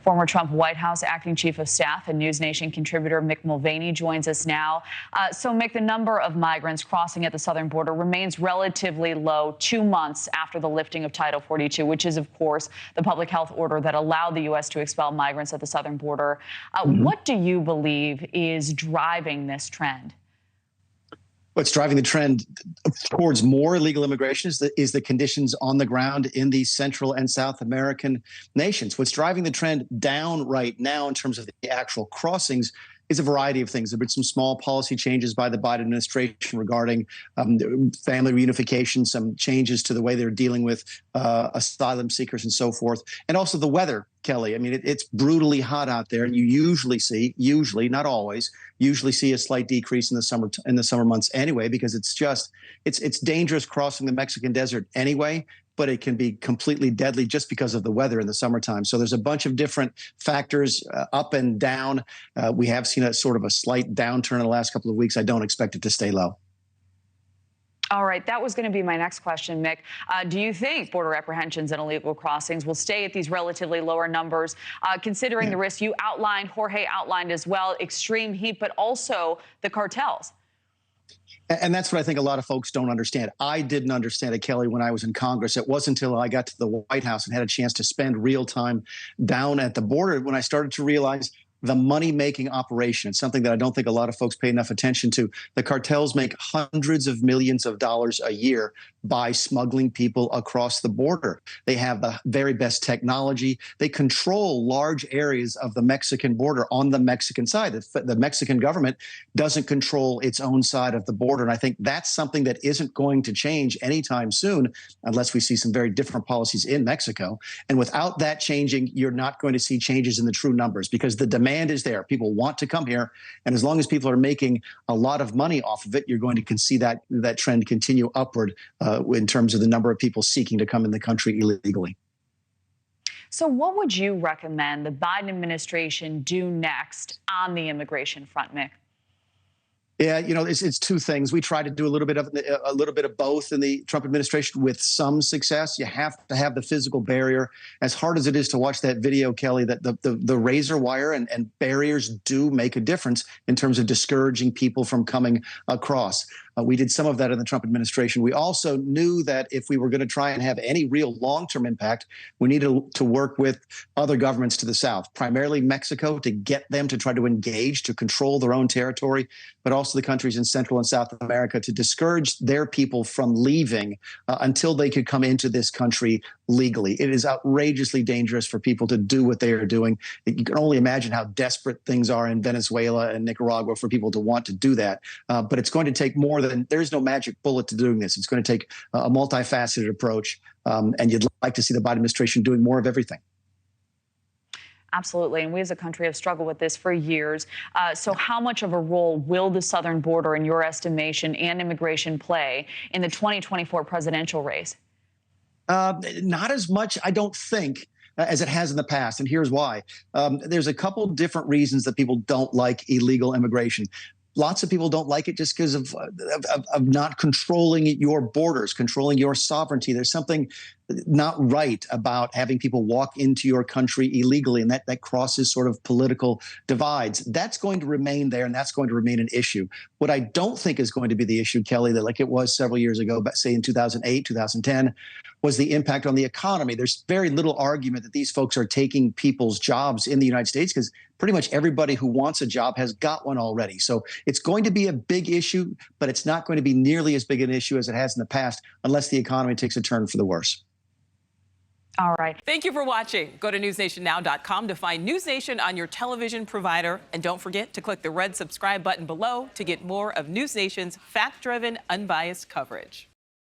Former Trump White House acting chief of staff and NewsNation contributor Mick Mulvaney joins us now. So, Mick, the number of migrants crossing at the southern border remains relatively low 2 months after the lifting of Title 42, which is, of course, the public health order that allowed the U.S. to expel migrants at the southern border. What do you believe is driving this trend? What's driving the trend towards more illegal immigration is the conditions on the ground in these Central and South American nations. What's driving the trend down right now in terms of the actual crossings is a variety of things. There have been some small policy changes by the Biden administration regarding family reunification, some changes to the way they're dealing with asylum seekers and so forth, and also the weather, Kelly. I mean, it's brutally hot out there, and you usually see, not always, a slight decrease in the summer months anyway, because it's dangerous crossing the Mexican desert anyway. But it can be completely deadly just because of the weather in the summertime. So there's a bunch of different factors up and down. We have seen a sort of a slight downturn in the last couple of weeks. I don't expect it to stay low. All right, that was going to be my next question, Mick. Do you think border apprehensions and illegal crossings will stay at these relatively lower numbers, considering the risks you outlined, Jorge outlined as well, extreme heat, but also the cartels? And that's what I think a lot of folks don't understand. I didn't understand it, Kelly, when I was in Congress. It wasn't until I got to the White House and had a chance to spend real time down at the border when I started to realize the money-making operation. It's something that I don't think a lot of folks pay enough attention to. The cartels make hundreds of millions of dollars a year by smuggling people across the border. They have the very best technology. They control large areas of the Mexican border on the Mexican side. The Mexican government doesn't control its own side of the border. And I think that's something that isn't going to change anytime soon unless we see some very different policies in Mexico. And without that changing, you're not going to see changes in the true numbers because the demand is there. People want to come here. And as long as people are making a lot of money off of it, you're going to see that trend continue upward in terms of the number of people seeking to come in the country illegally. So what would you recommend the Biden administration do next on the immigration front, Mick? Yeah, it's two things. We try to do a little bit of both in the Trump administration with some success. You have to have the physical barrier. As hard as it is to watch that video, Kelly, that the razor wire and barriers do make a difference in terms of discouraging people from coming across. We did some of that in the Trump administration. We also knew that if we were going to try and have any real long-term impact, we needed to work with other governments to the south, primarily Mexico, to get them to try to engage, to control their own territory, but also the countries in Central and South America to discourage their people from leaving until they could come into this country legally. It is outrageously dangerous for people to do what they are doing. You can only imagine how desperate things are in Venezuela and Nicaragua for people to want to do that. But it's going to take more than, there's no magic bullet to doing this. It's going to take a multifaceted approach. And you'd like to see the Biden administration doing more of everything. Absolutely. And we as a country have struggled with this for years. So how much of a role will the southern border, in your estimation, and immigration play in the 2024 presidential race? Not as much, I don't think, as it has in the past. And here's why. There's a couple different reasons that people don't like illegal immigration. Lots of people don't like it just because of not controlling your borders, controlling your sovereignty. There's something not right about having people walk into your country illegally, and that crosses sort of political divides. That's going to remain there, and that's going to remain an issue. What I don't think is going to be the issue, Kelly, that like it was several years ago, but say in 2008, 2010, was the impact on the economy. There's very little argument that these folks are taking people's jobs in the United States because pretty much everybody who wants a job has got one already. So it's going to be a big issue, but it's not going to be nearly as big an issue as it has in the past unless the economy takes a turn for the worse. All right. Thank you for watching. Go to newsnationnow.com to find NewsNation on your television provider. And don't forget to click the red subscribe button below to get more of NewsNation's fact-driven, unbiased coverage.